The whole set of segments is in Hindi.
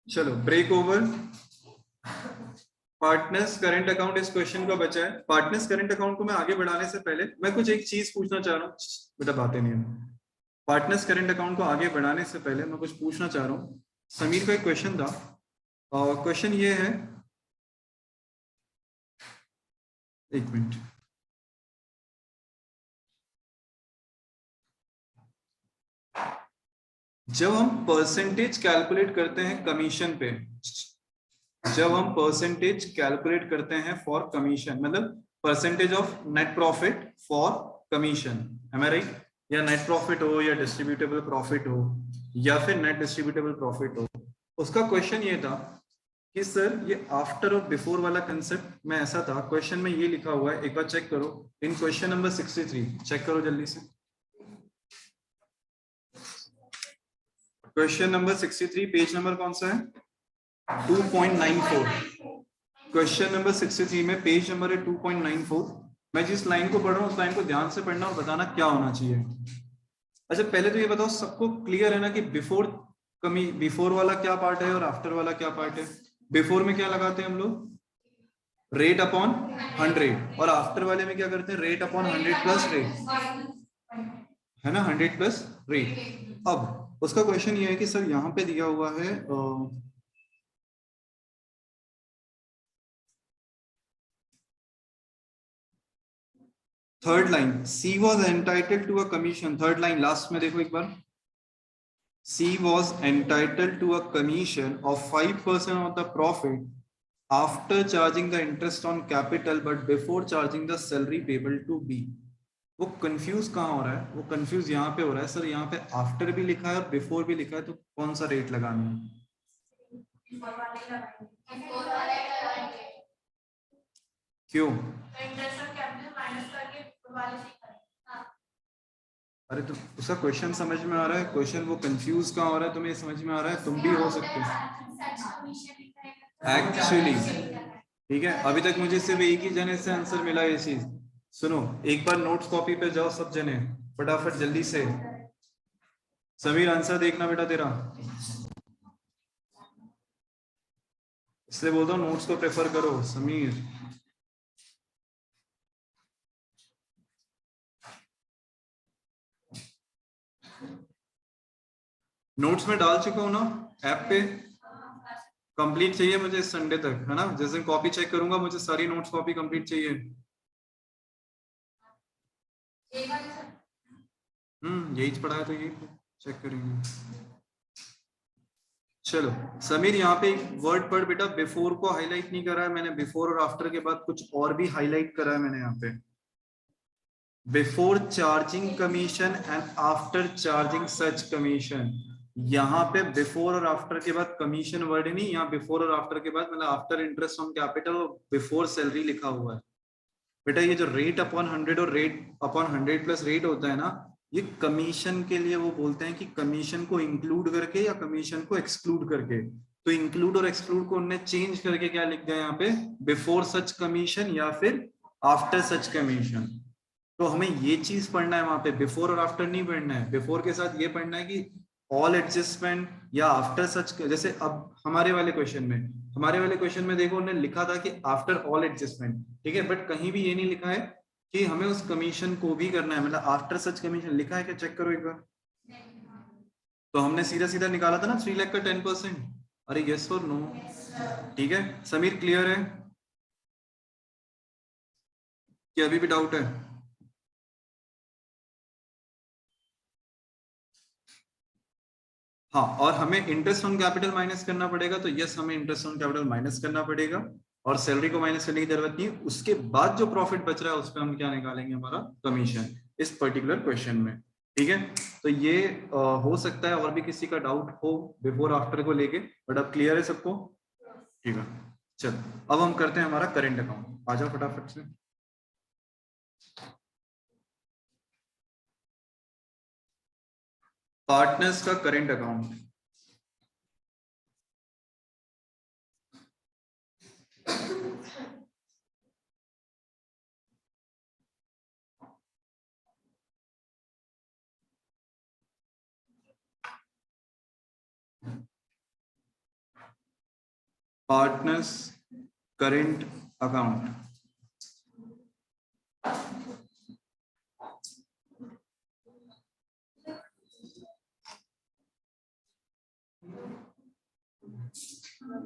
चलो break over. Partners current account इस क्वेश्चन का बचा है। पार्टनर्स करंट अकाउंट को मैं आगे बढ़ाने से पहले मैं कुछ एक चीज पूछना चाह रहा हूँ। बेटा बातें नहीं है। पार्टनर्स करंट अकाउंट को आगे बढ़ाने से पहले मैं कुछ पूछना चाह रहा हूँ। समीर का एक क्वेश्चन था और क्वेश्चन ये है, एक मिनट। जब हम परसेंटेज कैलकुलेट करते हैं कमीशन पे, जब हम परसेंटेज कैलकुलेट करते हैं फॉर कमीशन, मतलब percentage of net profit for commission, am I right? या नेट प्रॉफिट हो या डिस्ट्रीब्यूटेबल प्रॉफिट हो या फिर नेट डिस्ट्रीब्यूटेबल प्रॉफिट हो, उसका क्वेश्चन ये था कि सर ये आफ्टर और बिफोर वाला कंसेप्ट में ऐसा था। क्वेश्चन में ये लिखा हुआ है, एक बार चेक करो इन क्वेश्चन नंबर 63, चेक करो जल्दी से। क्वेश्चन नंबर 63 पेज नंबर कौन सा है? 2.94। क्वेश्चन नंबर 63 में पेज नंबर है 2.94। मैं जिस लाइन को पढ़ रहा हूँ उस लाइन को ध्यान से पढ़ना और बताना क्या होना चाहिए। अच्छा पहले तो ये बताओ, सबको क्लियर है ना कि बिफोर वाला क्या पार्ट है और आफ्टर वाला क्या पार्ट है? बिफोर में क्या लगाते हैं हम लोग? Rate upon 100। और आफ्टर वाले में क्या करते हैं? रेट अपॉन 100 प्लस रेट, है ना? 100 प्लस रेट। अब उसका क्वेश्चन ये है कि सर यहाँ पे दिया हुआ है third line, she was entitled to a commission. Third line last में देखो एक बार, she was entitled to a commission of 5% of the profit after charging the interest on capital but before charging the salary payable to B. वो कंफ्यूज कहाँ हो रहा है? वो कंफ्यूज यहाँ पे हो रहा है सर, यहाँ पे आफ्टर भी लिखा है और बिफोर भी लिखा है, तो कौन सा रेट लगाना है? क्यों? अरे तो उसका क्वेश्चन समझ में आ रहा है? क्वेश्चन वो कंफ्यूज कहाँ हो रहा है तुम्हें समझ में आ रहा है? तुम भी हो सकते हो एक्चुअली। ठीक है, अभी तक मुझे सिर्फ एक ही जने से आंसर मिला ये चीज। सुनो, एक बार नोट्स कॉपी पे जाओ सब जने, फटाफट जल्दी से। समीर आंसर देखना बेटा तेरा, इसलिए बोलता हूँ नोट्स को प्रेफर करो समीर। नोट्स में डाल चुका हूँ ना ऐप पे। कंप्लीट चाहिए मुझे इस संडे तक, है ना? जिस दिन कॉपी चेक करूंगा मुझे सारी नोट्स कॉपी कंप्लीट चाहिए। यही पढ़ा है तो यही चेक करेंगे। चलो समीर, यहाँ पे एक वर्ड पढ़ बेटा, बिफोर को हाईलाइट नहीं करा है मैंने, बिफोर और आफ्टर के बाद कुछ और भी हाईलाइट करा है मैंने यहाँ पे। Before charging commission and after charging such commission. यहाँ पे बिफोर और आफ्टर के बाद कमीशन वर्ड नहीं, यहाँ बिफोर और आफ्टर के बाद मतलब आफ्टर इंटरेस्ट ऑन कैपिटल और बिफोर सैलरी लिखा हुआ है। बेटा ये जो रेट अपॉन 100 और रेट अपॉन 100 प्लस रेट होता है ना, ये कमीशन के लिए वो बोलते हैं कि कमीशन को इंक्लूड करके या कमीशन को एक्सक्लूड करके। तो इंक्लूड और एक्सक्लूड को उन्होंने चेंज करके क्या लिख दिया यहाँ पे? बिफोर सच कमीशन या फिर आफ्टर सच कमीशन। तो हमें ये चीज पढ़ना है वहां पे, बिफोर और आफ्टर नहीं पढ़ना है। बिफोर के साथ ये पढ़ना है कि ऑल एडजस्टमेंट या आफ्टर सच। जैसे अब हमारे वाले क्वेश्चन में देखो उन्होंने लिखा था कि आफ्टर ऑल एडजस्टमेंट, ठीक है, बट कहीं भी ये नहीं लिखा है कि हमें उस कमीशन को भी करना है, मतलब आफ्टर सच कमीशन लिखा है क्या? चेक करो एक बार। तो हमने सीधा सीधा निकाला था ना 3 लाख का 10%। अरे यस और नो? ठीक है समीर, क्लियर है कि अभी भी डाउट है? हाँ, और हमें इंटरेस्ट ऑन कैपिटल माइनस करना पड़ेगा, तो यस हमें इंटरेस्ट ऑन कैपिटल माइनस करना पड़ेगा और सैलरी को माइनस करने की जरूरत नहीं है। उसके बाद जो प्रॉफिट बच रहा है उस पर हम क्या निकालेंगे? हमारा कमीशन, इस पर्टिकुलर क्वेश्चन में। ठीक है, तो ये हो सकता है और भी किसी का डाउट हो बिफोर आफ्टर को लेके, बट अब क्लियर है सबको? ठीक है, चलो अब हम करते हैं हमारा करेंट अकाउंट। आ जाओ फटाफट से। पार्टनर्स का current account. Partners current account.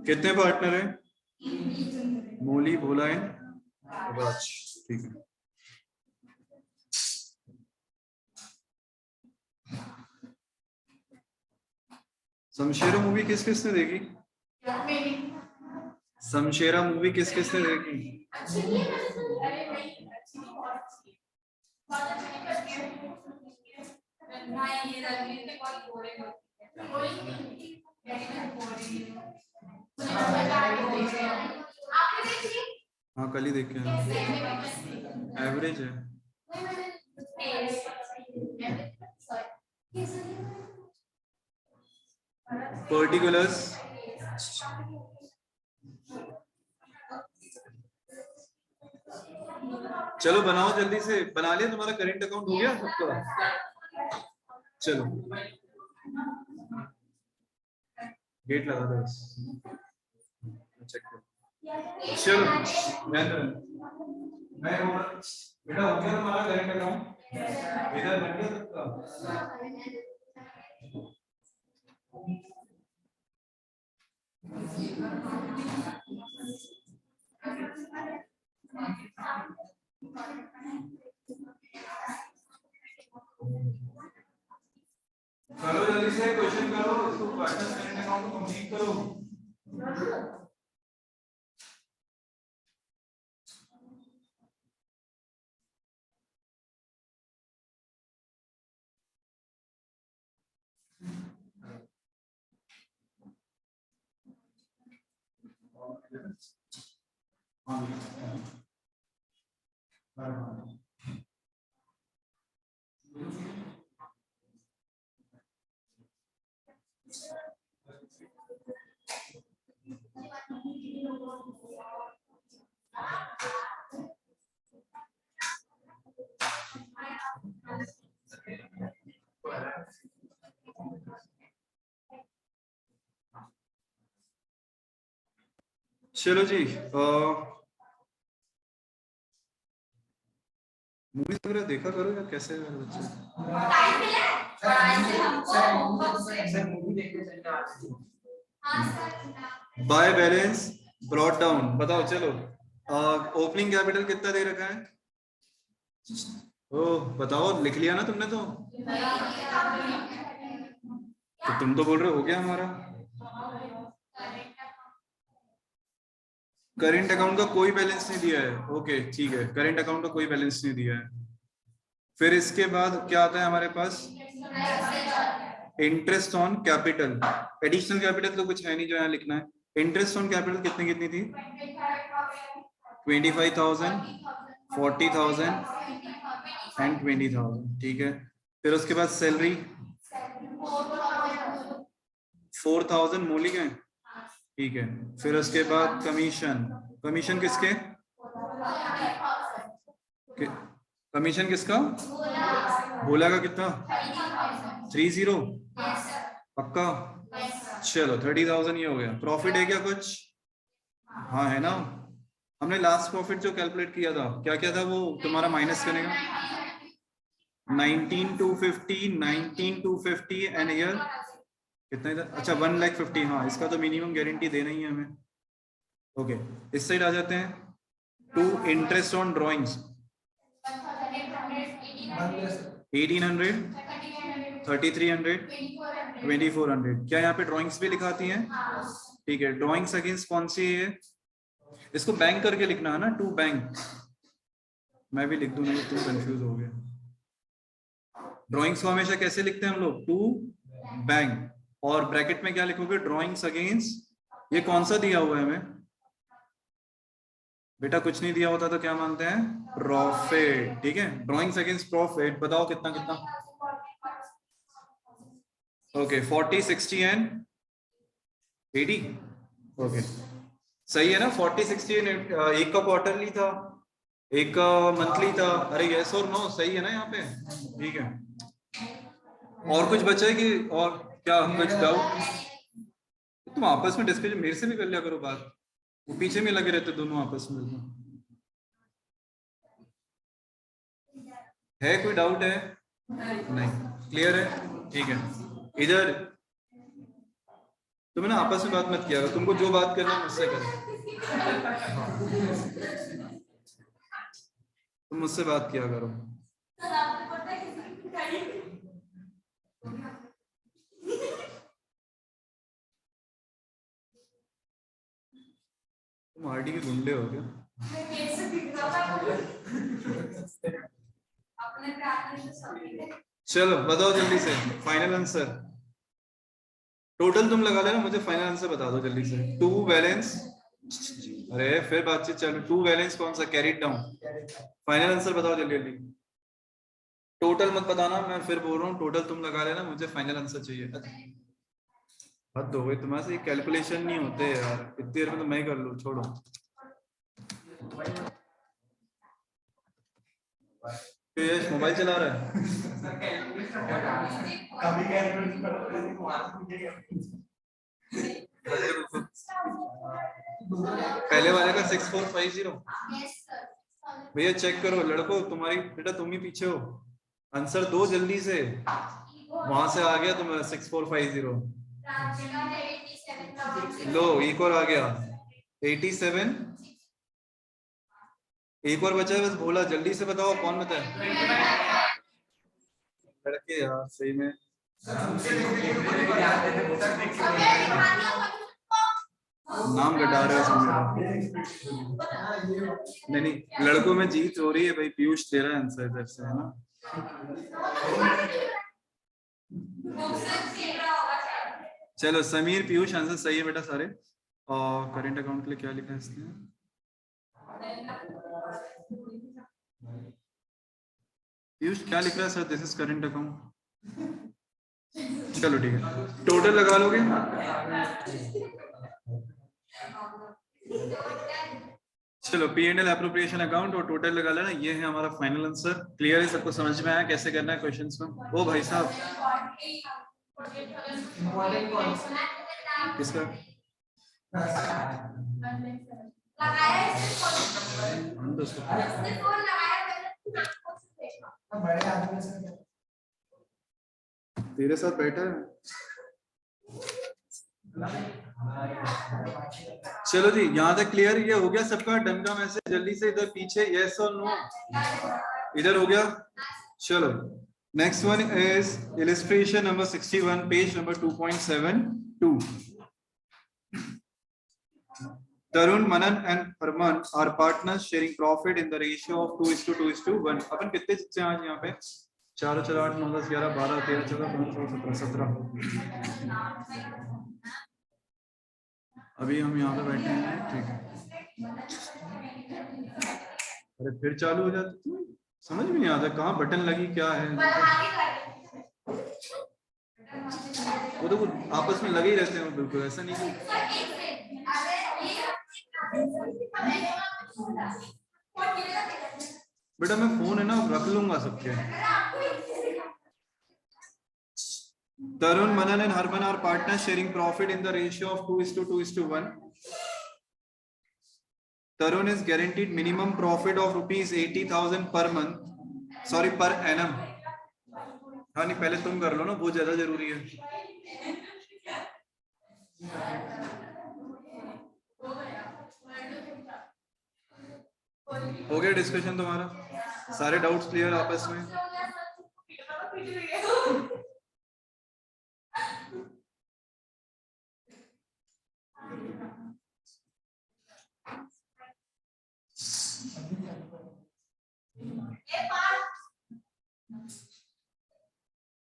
कितने पार्टनर हैं? मोली, भोला है, राज। ठीक है। शमशेरा मूवी किस किसने देखी? शमशेरा मूवी किस किसने देखी? हाँ कल ही देख के एवरेज है। पर्टिकुलर्स चलो बनाओ जल्दी से, बना लिया? तुम्हारा करेंट अकाउंट हो गया सबका? चलो गेट लगा दो बस, चेक करो। चलो मैं बेटा हो गया तुम्हारा करेंट अकाउंट? इधर बन गया सबका? करो जल्दी से, क्वेश्चन करो, इसको पार्टनर्स करेंट अकाउंट कंप्लीट करो। चलो जी, मूवीज वगैरह देखा करो या कैसे है बच्चे? बाय बैलेंस ब्रॉट डाउन बताओ। चलो ओपनिंग कैपिटल कितना दे रखा है? ओह बताओ, लिख लिया ना तुमने? तो तुम तो बोल रहे हो गया हमारा। करेंट अकाउंट का कोई बैलेंस नहीं दिया है। ओके ठीक है, करेंट अकाउंट का कोई बैलेंस नहीं दिया है। फिर इसके बाद क्या आता है हमारे पास? Interest on capital. Additional capital तो कुछ है नहीं जो यहाँ लिखना है। इंटरेस्ट ऑन कैपिटल कितनी कितनी थी? 25,000, 40,000 एंड 20,000। ठीक है। फिर उसके बाद सैलरी 4,000 मौलिक है। ठीक है। फिर उसके बाद कमीशन, कमीशन किसके? कमीशन किसका? भोला का कितना? 30। पक्का? चलो 30,000 ये हो गया। प्रॉफिट है क्या कुछ? हाँ है ना। हमने लास्ट प्रॉफिट जो कैलकुलेट किया था, क्या क्या था वो तुम्हारा माइनस करेगा? 19,250, 19,250 एंड ईयर कितना इधर? अच्छा 1,50,000। हाँ इसका तो मिनिमम गारंटी देना ही है हमें। ओके इस साइड आ जाते हैं। To interest on drawings 1,800, 3,300, 2,400। क्या यहाँ पे ड्रॉइंग्स भी लिखाती हैं? ठीक है। ड्रॉइंग्स अगेंस्ट कौन सी है? इसको बैंक करके लिखना है ना, टू बैंक। मैं भी लिख दूं नहीं, तुम कंफ्यूज हो गए। ड्रॉइंग्स को हमेशा कैसे लिखते हैं हम लोग? To bank. और ब्रैकेट में क्या लिखोगे? Drawings against. ये कौन सा दिया हुआ है हमें? बेटा कुछ नहीं दिया होता तो क्या मानते हैं? प्रॉफिट। ठीक है। ड्रॉइंग्स अगेंस्ट प्रॉफिट बताओ कितना कितना? Okay 40, 60 and 80। ओके सही है ना? 40, 60 एंड एक का क्वार्टरली था, एक का मंथली था। अरे यस और नो सही है ना यहाँ पे? ठीक है। और कुछ बचा है कि और क्या कुछ डाउट? तुम आपस में डिस्कशन मेरे से भी कर लिया करो बात। वो पीछे में लगे रहते दोनों आपस में। है कोई डाउट है? नहीं, क्लियर है? ठीक है। इधर तुम्हें ना आपस में बात मत किया करो, तुमको जो बात करना है मुझसे करो। तुम मुझसे बात किया करो। तुम आरडी के गुंडे हो क्या? चलो बताओ जल्दी से फाइनल आंसर। टोटल तुम लगा लेना, मुझे फाइनल आंसर बता दो जल्दी से। 2 बैलेंस, अरे फिर बातचीत चालू। 2 बैलेंस कौन सा कैरीड डाउन? फाइनल आंसर बताओ जल्दी जल्दी। टोटल मत बताना, मैं फिर बोल रहा हूँ टोटल तुम लगा लेना, मुझे फाइनल आंसर चाहिए। हद हो गई तुम्हारे से, कैलकुलेशन नहीं होते यार, इतनी देर में तो मैं कर लूँ, छोड़ो। तो यश मोबाइल चला रहा है। पहले वाले का 6450। भैया चेक करो लड़को, तुम्हारी बेटा तुम ही पीछे हो, आंसर दो जल्दी से। वहां से आ गया तुम्हारा 6450। लो एक और आ गया 87। एक और बचा है बस, भोला जल्दी से बताओ कौन बताए। लड़के यार सही में नाम घटा रहे हो नहीं नहीं, लड़कों में जीत हो रही है भाई, पीयूष दे रहा है आंसर इधर से, है ना। चलो समीर पीयूष आंसर सही है बेटा सारे। और करंट अकाउंट के लिए क्या लिखा है इसने? पीयूष क्या लिख रहा है sir? This is current account. चलो ठीक है, टोटल लगा लोगे? चलो P&L एप्रोप्रिएशन अकाउंट और टोटल लगा लेना, ये है हमारा फाइनल आंसर। क्लियर है? सबको समझ में आया कैसे करना है क्वेश्चंस में? ओ भाई साहब किसका तेरे साथ बैठा है? चलो जी यहाँ तक क्लियर? ये हो गया सबका डन का मैसेज? जल्दी से इधर पीछे यस और नो, इधर हो गया। चलो next one is illustration number 61, page number 2.72। Tarun, Manan and Harman are partners sharing profit in the ratio of 2:2:1। अपन कितने बच्चे हैं आज यहाँ पे? 4 4 8 9 10 11 12 13 14 15 16 17। अभी हम यहाँ पे बैठे हैं, ठीक है। अरे फिर चालू हो जाती, समझ में नहीं आता कहाँ बटन लगी क्या है। वो तो आपस में लगे ही रहते हैं, बिल्कुल ऐसा नहीं। बेटा मैं फोन है ना रख लूंगा सबके। Tarun, Manan and Harman are partners sharing profit in the ratio of 2:2:1। Tarun is guaranteed minimum profit of rupees 80,000 per month, sorry per annum। हाँ नहीं पहले तुम कर लो ना, वो ज्यादा जरूरी है। हो गया डिस्कशन तुम्हारा? सारे डाउट्स क्लियर आपस में?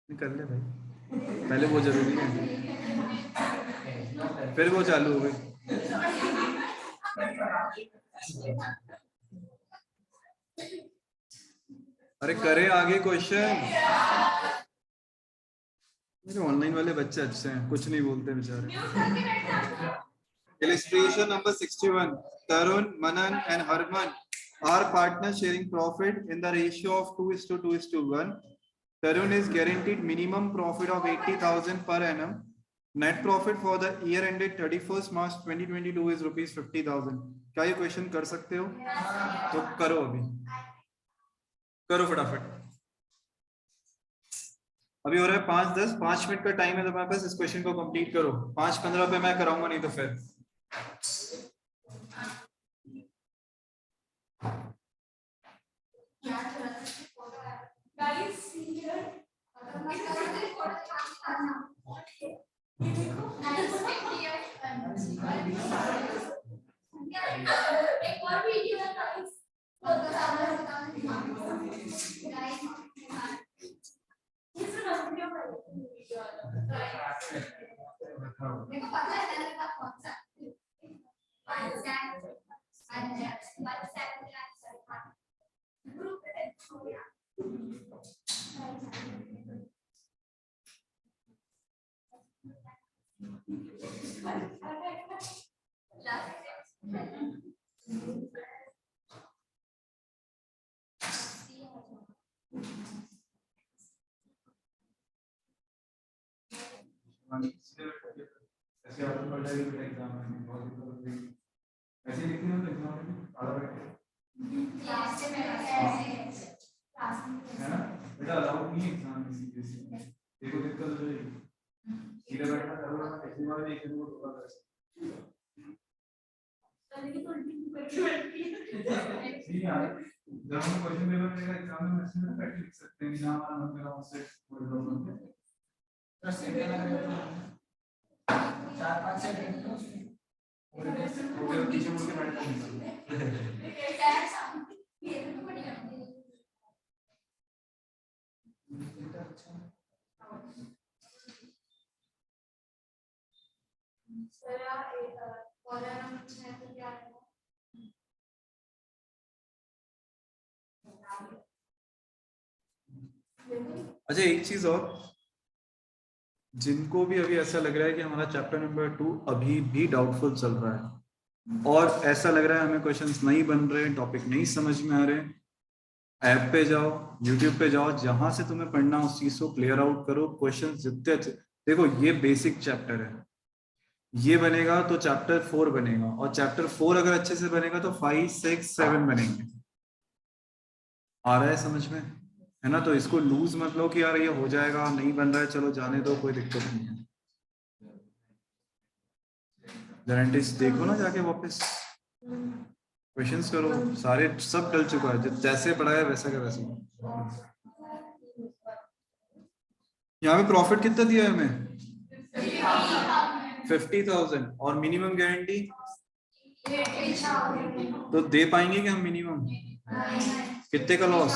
कर ले भाई, पहले वो जरूरी है, फिर वो चालू हो गई। अरे करे आगे क्वेश्चन। मेरे ऑनलाइन वाले बच्चे अच्छे हैं, कुछ नहीं बोलते बेचारे। Illustration number 61. Tarun, Manan and Harman are partners sharing profit in the ratio of 2:2:1। Tarun is guaranteed minimum profit of 80,000 per annum. Net profit for the year ended 31 March 2022 is rupees 50,000। क्या ये क्वेश्चन कर सकते हो? तो करो, अभी करो फटाफट। अभी हो रहा है 5:10, 5 मिनट का टाइम है तुम्हारे पास, इस क्वेश्चन को कंप्लीट करो। 5:15 पे मैं कराऊंगा, नहीं तो फिर ऐसे एग्जाम ऐसे लिखते हैं तो एग्जाम में आधा बैठे है ना बेटा, अलाउड नहीं एग्जाम में सीरियसली, देखो दिक्कत हो जाएगी। सीधे बैठना करो, ऐसे बार एक दिन को थोड़ा कर नहीं यार, जब हम क्वेश्चन पेपर में एग्जाम में मैसेज में बैठ लिख सकते हैं ना, हमारा मन मेरा उससे कोई प्रॉब्लम नहीं है। 4-5 सेकंड तो पीछे मुड़ के बैठना नहीं। अच्छा, एक चीज और, जिनको भी अभी ऐसा लग रहा है कि हमारा चैप्टर नंबर 2 अभी भी डाउटफुल चल रहा है और ऐसा लग रहा है हमें क्वेश्चंस नहीं बन रहे, टॉपिक नहीं समझ में आ रहे, ऐप पे जाओ, यूट्यूब पे जाओ, जहां से तुम्हें पढ़ना उस चीज को क्लियर आउट करो। क्वेश्चन जितने अच्छे, देखो ये बेसिक चैप्टर है, ये बनेगा तो चैप्टर 4 बनेगा, और चैप्टर 4 अगर अच्छे से बनेगा तो 5, 6, 7 बनेंगे। आ रहा है समझ में, है ना? तो इसको लूज मत लो कि यार ये हो जाएगा, नहीं बन रहा है चलो जाने दो, कोई दिक्कत नहीं है। गारंटीज देखो ना जाके वापस, क्वेश्चंस करो, सारे सब डल चुका है, जैसे पढ़ाया वैसा का वैसा। यहाँ पे प्रॉफिट कितना दिया है हमें? 50,000, और मिनिमम गारंटी तो दे पाएंगे कि हम मिनिमम? कितने का लॉस?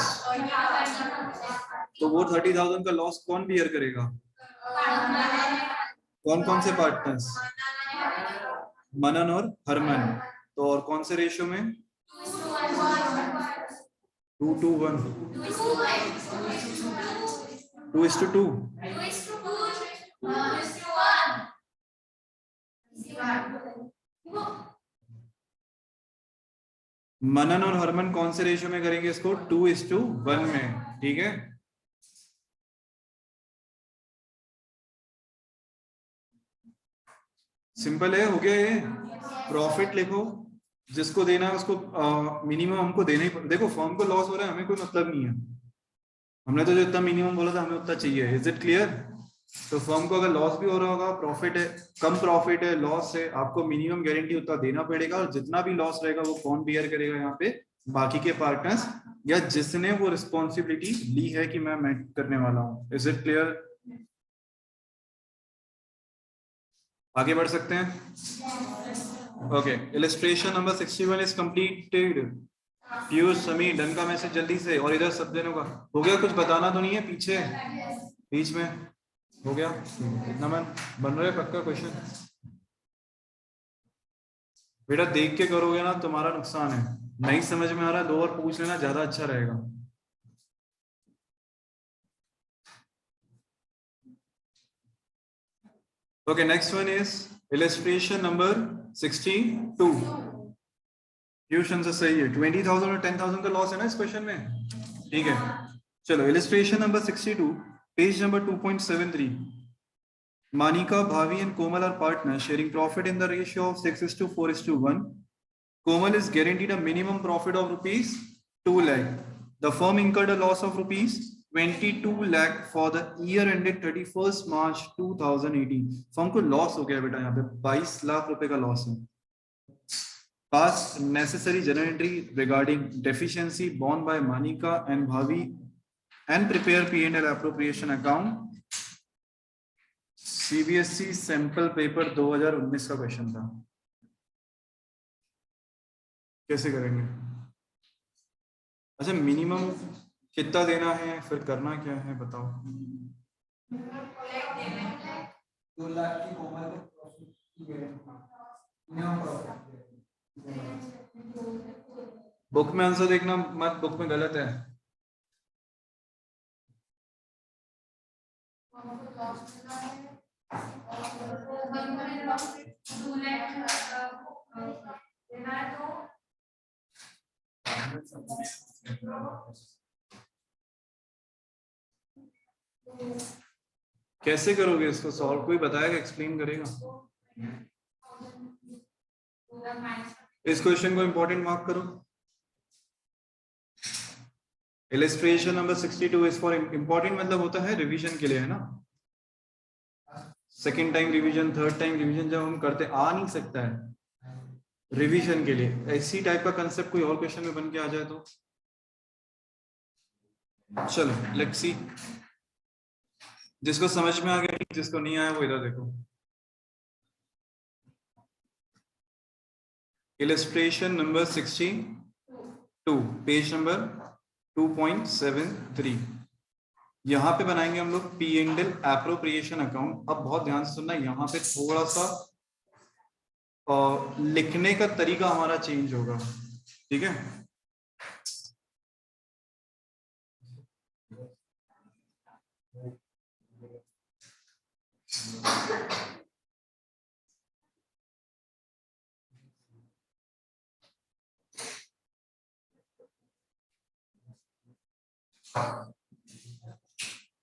तो वो 30,000 का लॉस कौन बियर करेगा? कौन कौन से पार्टनर्स? मनन और हरमन। तो और कौन से रेशियो में? 2:1, 2:2। मनन और हरमन कौन से रेशियो में करेंगे इसको? 2:1 में, ठीक है। सिंपल है, हो गया ये। प्रॉफिट लिखो, जिसको देना है उसको मिनिमम हमको देना ही। देखो फर्म को लॉस हो रहा है, हमें कोई मतलब नहीं है, हमने तो जो इतना मिनिमम बोला था हमें उतना चाहिए। Is it clear? तो फर्म को अगर लॉस भी हो रहा होगा, प्रॉफिट है, कम प्रॉफिट है, लॉस है, आपको मिनिमम गारंटी उतना देना पड़ेगा, और जितना भी लॉस रहेगा वो कौन बियर करेगा यहाँ पे? बाकी के पार्टनर्स, या जिसने वो रिस्पॉन्सिबिलिटी ली है कि मैं करने वाला हूँ। Is it clear? आगे बढ़ सकते हैं? Okay, illustration number 61 is completed. Piyush, समी, डन का मैसेज जल्दी से, और इधर सब देनों का हो गया। कुछ बताना तो नहीं है पीछे बीच में? हो गया इतना मन बन रहा है पक्का क्वेश्चन? बेटा देख के करोगे ना, तुम्हारा नुकसान है। नहीं समझ में आ रहा, 2 और पूछ लेना, ज्यादा अच्छा रहेगा। Okay, next one is illustration number 62। Tuition से सही है, 20,000 और 10,000 का लॉस है ना इस क्वेश्चन में, ठीक है। चलो illustration number 62, page number 2.73। Manika, Bhavi and Komal are partners sharing profit in the ratio of 6:4:1. Komal is guaranteed a minimum profit of rupees 2 lakh. The firm incurred a loss of rupees 22 lakh for the year ended 31st March 2018. Firm को लॉस हो गया बेटा, यहाँ पे 22 लाख रुपए का लॉस है. Pass necessary journal entry regarding deficiency borne by Manika and Bhavi and prepare P&L appropriation account. CBSE sample paper 2019 का क्वेश्चन था. कैसे करेंगे? अच्छा, मिनिमम कितना देना है, फिर करना क्या है बताओ. 2 लाख की कोमल बुक में आंसर देखना मत, बुक में गलत है. कैसे करोगे इसको सॉल्व? कोई बताएगा, एक्सप्लेन करेगा? इस क्वेश्चन को इंपॉर्टेंट मार्क करो. Illustration number 62 is for important, मतलब होता है रिवीजन के लिए, है ना. Second time revision, third time revision जब हम करते आ नहीं सकता है रिवीजन के लिए. ऐसी टाइप का कंसेप्ट कोई और क्वेश्चन में बन के आ जाए तो चलो लेट्स सी. जिसको समझ में आ गया, जिसको नहीं आया वो इधर देखो. Illustration number 62, page number 2.73. यहाँ पे बनाएंगे हम लोग P&L एप्रोप्रिएशन अकाउंट. अब बहुत ध्यान से सुनना, यहाँ पे थोड़ा सा लिखने का तरीका हमारा चेंज होगा, ठीक है.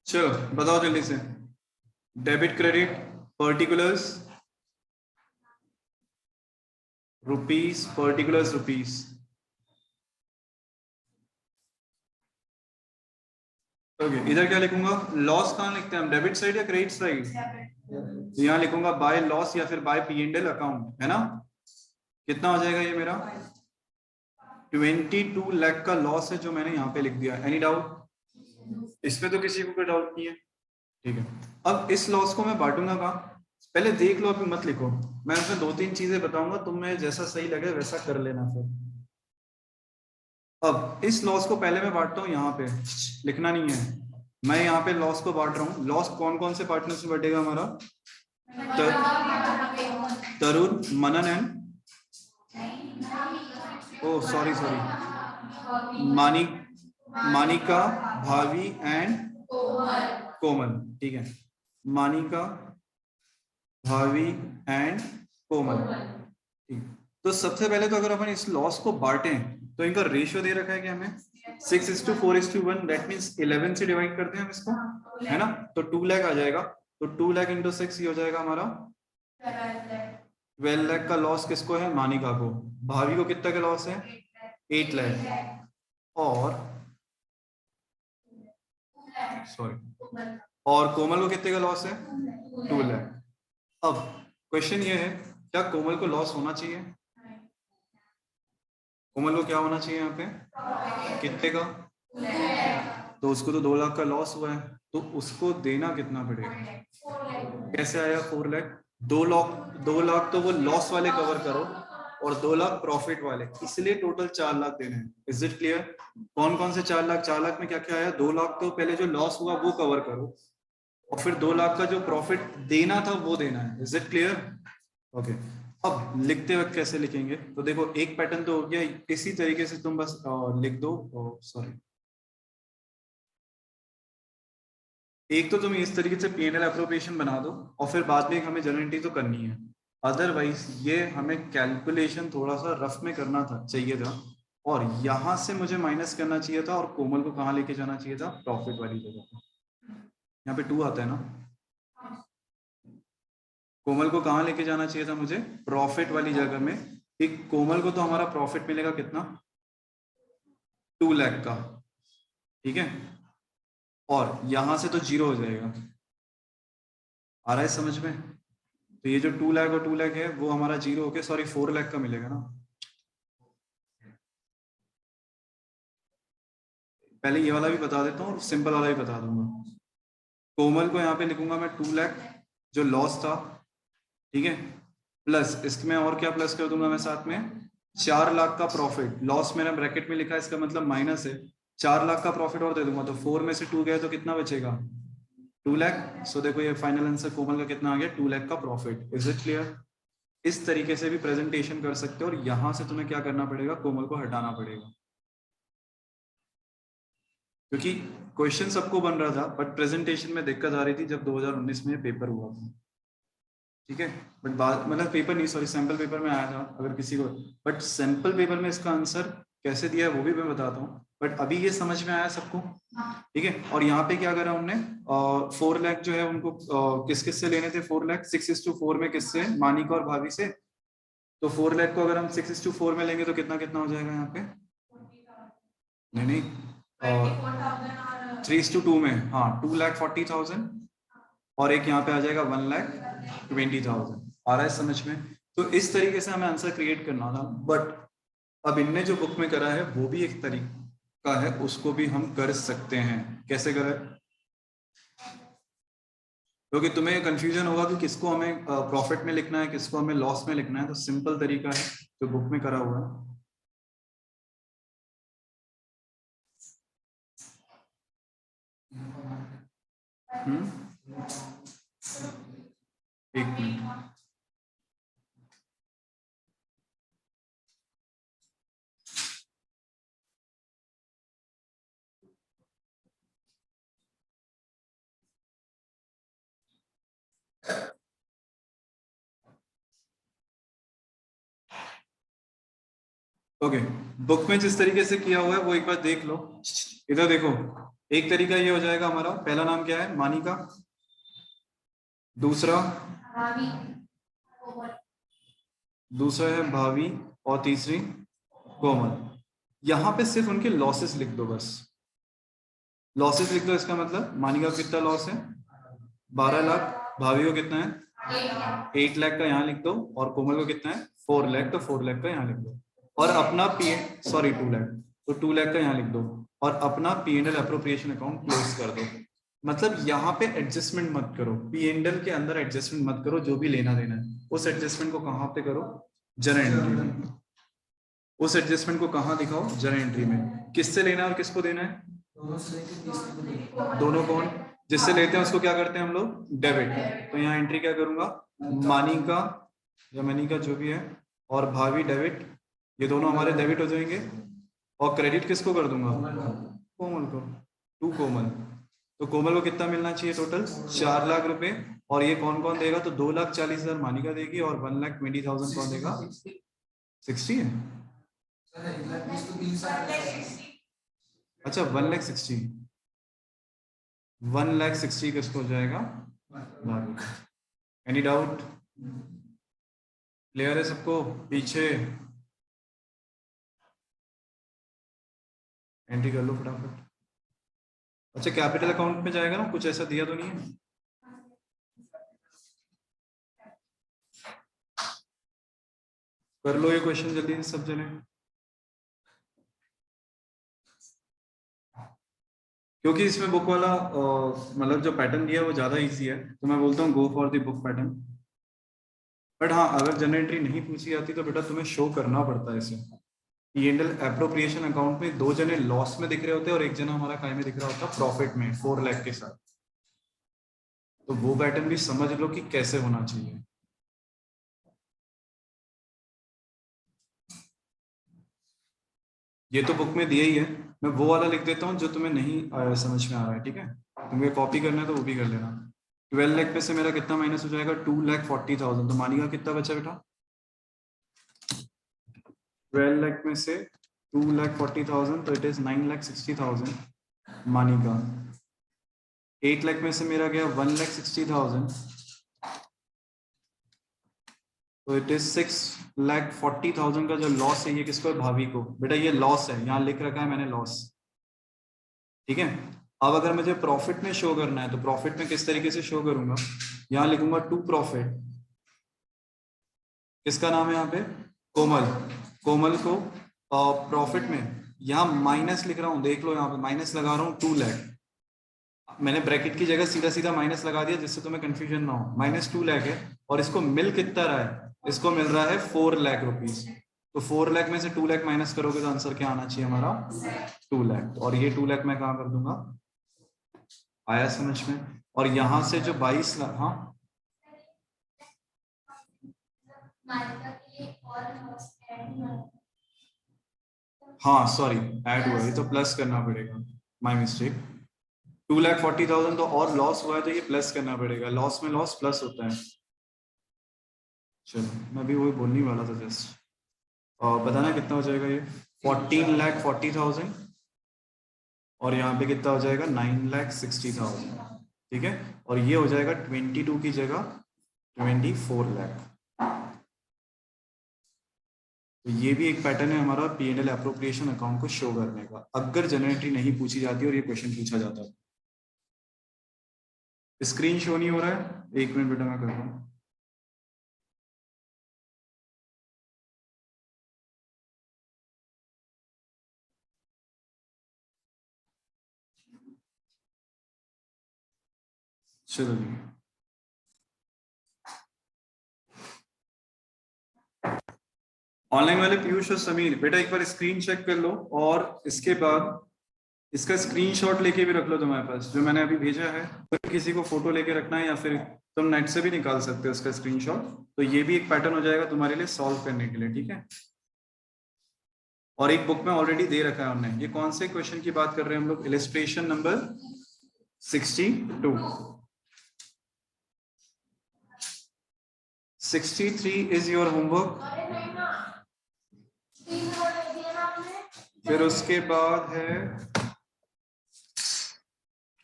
चलो बताओ जल्दी से. Debit credit particulars rupees, particulars rupees. Okay, इधर क्या लिखूंगा? लॉस कहाँ लिखते हैं हम, डेबिट साइड या क्रेडिट साइड? तो यहाँ लिखूंगा बाय लॉस या फिर बाय P&L अकाउंट, है ना. कितना हो जाएगा ये मेरा? 22 लाख का लॉस है जो मैंने यहाँ पे लिख दिया. Any doubt? इसमें तो किसी को कोई डाउट नहीं है, ठीक है. अब इस लॉस को मैं बांटूंगा कहाँ? पहले देख लो, अभी मत लिखो. मैं उसमें 2-3 चीजें बताऊंगा, तुम्हें जैसा सही लगे वैसा कर लेना फिर. अब इस लॉस को पहले मैं बांटता हूँ यहाँ पे, लिखना नहीं है. मैं यहाँ पे लॉस को बांट रहा हूँ. लॉस कौन कौन से पार्टनर से बटेगा हमारा? तरुण, मनन एंड ओ सॉरी मानिका, भावी एंड कोमल, ठीक है. मानिका, भावी एंड कोमल, ठीक. तो सबसे पहले तो अगर अपन इस लॉस को बांटें तो इनका रेशियो दे रखा है कि हमें 6:4:1. दैट मींस 11 से डिवाइड करते हैं हम इसको, है ना. तो 2 लाख आ जाएगा. तो 2 लाख इंटू 6 हो जाएगा हमारा 12 लाख का लॉस. किसको है? मानिका को. भावी को कितना का लॉस है? 8 लाख. और कोमल को कितने का लॉस है? 2 लाख. अब क्वेश्चन ये है, क्या कोमल को लॉस होना चाहिए? कोमल को क्या होना चाहिए यहाँ पे? कितने का? तो उसको तो 2 लाख का लॉस हुआ है, तो उसको देना कितना पड़ेगा? कैसे आया 4 लाख? 2 लाख तो वो लॉस वाले कवर करो और 2 लाख प्रॉफिट वाले, इसलिए टोटल 4 लाख देने हैं. Is it clear? कौन कौन से 4 लाख? 4 लाख में क्या क्या आया? 2 लाख तो पहले जो लॉस हुआ वो कवर करो, और फिर 2 लाख का जो प्रॉफिट देना था वो देना है. Is it clear? ओके. अब लिखते वक्त कैसे लिखेंगे? तो देखो, एक पैटर्न तो हो गया. इसी तरीके से तुम बस लिख दो. सॉरी, एक तो तुम इस तरीके से P&L एप्रोप्रिएशन बना दो, और फिर बाद में हमें जर्नल एंट्री तो करनी है. अदरवाइज ये हमें कैलकुलेशन थोड़ा सा रफ में करना था, चाहिए था, और यहां से मुझे माइनस करना चाहिए था, और कोमल को कहाँ लेके जाना चाहिए था? प्रॉफिट वाली जगह पे. यहाँ पे 2 आता है ना. कोमल को कहाँ लेके जाना चाहिए था मुझे? प्रॉफिट वाली जगह में। ठीक, कोमल को तो हमारा प्रॉफिट मिलेगा कितना? 2 लाख का, ठीक है, और यहां से तो 0 हो जाएगा। आ रहा है समझ में? तो ये जो 2 लाख और 2 लाख है वो हमारा 0 होके, सॉरी 4 लाख का मिलेगा ना। पहले ये वाला भी बता देता हूँ और सिंपल वाला भी बता दूंगा। कोमल को यहाँ पे लिखूंगा मैं 2 लाख जो लॉस था, ठीक है, प्लस इसमें और क्या प्लस कर दूंगा मैं साथ में, 4 लाख का प्रॉफिट। लॉस मैंने ब्रैकेट में लिखा है, इसका मतलब माइनस है। 4 लाख का प्रॉफिट और दे दूंगा, तो 4 में से 2 गए तो कितना बचेगा? 2 लाख। सो देखो ये फाइनल आंसर कोमल का कितना आ गया? 2 लाख का प्रॉफिट। Is it clear? इस तरीके से भी प्रेजेंटेशन कर सकते हो, और यहां से तुम्हें क्या करना पड़ेगा? कोमल को हटाना पड़ेगा, क्योंकि क्वेश्चन सबको बन रहा था बट प्रेजेंटेशन में दिक्कत आ रही थी जब 2019 में पेपर हुआ था, ठीक है। बट बात मतलब पेपर नहीं, सॉरी सैंपल पेपर में आया था अगर किसी को, बट सैंपल पेपर में इसका आंसर कैसे दिया है वो भी मैं बताता हूँ। बट अभी ये समझ में आया सबको, ठीक है। और यहाँ पे क्या करा हमने, 4 लाख जो है उनको किस किस से लेने थे? 4 लाख 6:4 में, किससे? मानिका और भाभी से। तो 4 लाख को अगर हम 6:4 में लेंगे तो कितना कितना हो जाएगा यहाँ पे? नहीं नहीं, 3:2 में, हाँ 2,40,000, और एक यहाँ पे आ जाएगा 1,20,000। आ रहा है समझ में? तो इस तरीके से हमें आंसर क्रिएट करना था, बट अब इनने जो बुक में करा है वो भी एक तरीका है, उसको भी हम कर सकते हैं। कैसे करें? क्योंकि तुम्हें कंफ्यूजन होगा कि किसको हमें प्रॉफिट में लिखना है, किसको हमें लॉस में लिखना है, तो सिंपल तरीका है जो बुक में करा हुआ है। एक मिनट, ओके। बुक में जिस तरीके से किया हुआ है वो एक बार देख लो। इधर देखो, एक तरीका ये हो जाएगा हमारा, पहला नाम क्या है? मानिका, दूसरा है भावी, और तीसरी कोमल। यहाँ पे सिर्फ उनके लॉसेस लिख दो बस, लॉसेस लिख दो। इसका मतलब मानिका को कितना लॉस है? 12 लाख। भाभी को कितना है? 8 लाख का यहाँ लिख दो। और कोमल को कितना है? 4 लाख, तो 4 लाख का यहाँ लिख दो। और अपना पी, सॉरी 2 लाख, तो 2 लाख का यहाँ लिख दो। और अपना P&L अप्रोप्रिएशन अकाउंट क्लोज कर दो। मतलब यहाँ पे एडजस्टमेंट मत करो, P&L के अंदर एडजस्टमेंट मत करो। जो भी लेना देना है उस एडजस्टमेंट को कहाँ पे करो? जर्नल एंट्री में। उस एडजस्टमेंट को कहाँ दिखाओ? जर्नल एंट्री में। किससे लेना है और किसको देना है? दोनों कौन? जिससे लेते हैं उसको क्या करते हैं हम लोग? डेबिट। तो यहाँ एंट्री क्या करूंगा? मानिका या मनिका जो भी है, और भावी डेबिट, ये दोनों हमारे डेबिट हो जाएंगे। और क्रेडिट किसको कर दूंगा? कोमल को। 2 कोमल। तो कोमल को कितना मिलना चाहिए टोटल? 4 लाख रुपए। और ये कौन कौन देगा? तो 2,40,000 मानिका देगी, और 1,20,000 कौन देगा? 60 है। अच्छा 1,60,000, 1,60,000 किसको हो जाएगा? Any doubt? क्लियर है सबको? पीछे एंट्री कर लो फटाफट। अच्छा कैपिटल अकाउंट में जाएगा ना, कुछ ऐसा दिया तो नहीं है? कर लो ये क्वेश्चन जल्दी से सब जने, क्योंकि इसमें बुक वाला मतलब जो पैटर्न दिया है वो ज्यादा इजी है, तो मैं बोलता हूँ go for the book pattern. But हाँ, अगर जनरल एंट्री नहीं पूछी जाती तो बेटा तुम्हें शो करना पड़ता है इसे। P&L एप्रोप्रिएशन अकाउंट में 2 जने लॉस में दिख रहे होते हैं और 1 जना हमारा काय में दिख रहा होता है? प्रॉफिट में, 4 लाख के साथ। तो वो पैटर्न भी समझ लो कि कैसे होना चाहिए। ये तो बुक में दिया ही है, मैं वो वाला लिख देता हूँ जो तुम्हें नहीं समझ में आ रहा है, ठीक है। तुम्हें कॉपी करना है तो वो भी कर लेना। 12 लाख में से मेरा कितना माइनस हो जाएगा? 2,40,000। तो मानिका कितना बचा बेटा? 12 लाख में से 2,40,000, तो इट इज 9,60,000 मानिका। 8 लाख में से मेरा गया 1,60,000, तो इट इज 6,40,000 का जो लॉस है ये किसको है? भाभी को। बेटा ये लॉस है, यहाँ लिख रखा है मैंने लॉस, ठीक है। अब अगर मुझे प्रॉफिट में शो करना है तो प्रॉफिट में किस तरीके से शो करूंगा? यहाँ लिखूंगा टू प्रॉफिट। किसका नाम है यहाँ पे? कोमल। कोमल को प्रॉफिट में यहाँ माइनस लिख रहा हूँ, देख लो यहाँ पे माइनस लगा रहा हूँ 2 लाख। मैंने ब्रैकेट की जगह सीधा सीधा माइनस लगा दिया जिससे तुम्हें कंफ्यूजन ना हो। माइनस 2 लाख है और इसको मिल कितना रहा है? इसको मिल रहा है 4 लाख रुपीज। तो 4 लाख में से 2 लाख माइनस करोगे तो आंसर क्या आना चाहिए हमारा? 2 लाख। और ये 2 लाख मैं कहाँ कर दूंगा? आया समझ में? और यहां से जो 22 लाख, हाँ हाँ सॉरी ऐड हुआ, ये तो प्लस करना पड़ेगा, माय मिस्टेक। 2,40,000 तो और लॉस हुआ है तो ये प्लस करना पड़ेगा, लॉस में लॉस प्लस होता है। चलो मैं भी वही बोलने वाला था जस्ट। और बताना कितना हो जाएगा ये? 14,40,000 और यहाँ पे कितना हो जाएगा? 9,60,000, ठीक है। और ये हो जाएगा 22 की जगह 24 लाख। तो ये भी एक पैटर्न है हमारा P&L एप्रोप्रिएशन अकाउंट को शो करने का, अगर जनरेटरी नहीं पूछी जाती और ये क्वेश्चन पूछा जाता है। स्क्रीन शो नहीं हो रहा है, 1 मिनट बेटा मैं करता हूँ। चलो जी, ऑनलाइन वाले पीयूष और समीर बेटा एक बार स्क्रीन चेक कर लो और इसके बाद इसका स्क्रीनशॉट लेके भी रख लो तुम्हारे पास, जो मैंने अभी भेजा है। तो किसी को फोटो लेके रखना है या फिर तुम नेट से भी निकाल सकते हो इसका स्क्रीनशॉट। तो ये भी एक पैटर्न हो जाएगा तुम्हारे लिए सॉल्व करने के लिए, ठीक है। और एक बुक में ऑलरेडी दे रखा है हमने। ये कौन से क्वेश्चन की बात कर रहे हैं हम लोग? Illustration number 62। 63 is your homework. फिर उसके बाद है,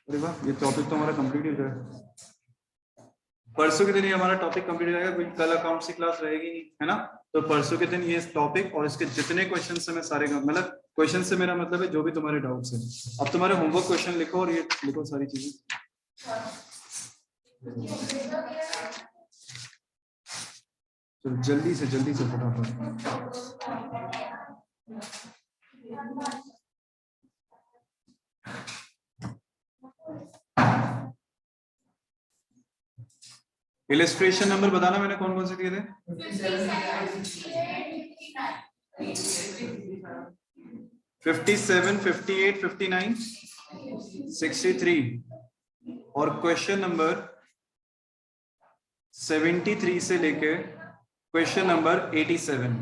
अरे वाह ये टॉपिक तो हमारा कंप्लीट हो जाएगा। परसों के दिन ये हमारा टॉपिक कंप्लीट हो जाएगा, कोई कल अकाउंट्स की क्लास रहेगी नहीं, है ना। तो परसों के दिन ये टॉपिक और इसके जितने क्वेश्चन से मैं सारे, मतलब क्वेश्चन से मेरा मतलब है जो भी तुम्हारे डाउट्स है। अब तुम्हारे होमवर्क क्वेश्चन लिखो और ये लिखो सारी चीजें। तो जल्दी से फटाफट। इलस्ट्रेशन नंबर बताना मैंने कौन कौन से दिए थे? 57, 58, 59, 63 और क्वेश्चन नंबर 73 से लेके क्वेश्चन नंबर 87।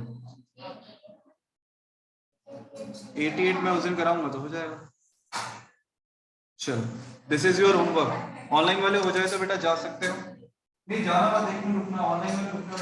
88 में उस दिन कराऊंगा तो हो जाएगा। चलो this is your homework. Online वाले हो जाए तो बेटा जा सकते हो, नहीं जाना मत, एक मिनट रुकना, ऑनलाइन में रुकना।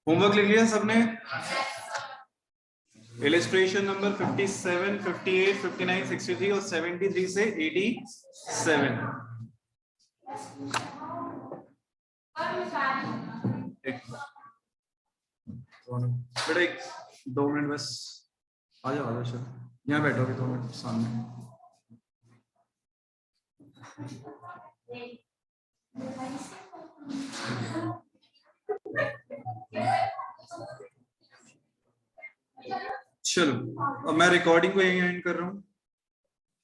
होमवर्क लिख लिया सबने? इलस्ट्रेशन नंबर 57, 58, 59, 63 और 73 से 87। बेटा एक 2 मिनट बस, आ जाओ सर, यहाँ बैठोगे 2 मिनट सामने। चलो अब मैं रिकॉर्डिंग को यहीं एंड कर रहा हूँ।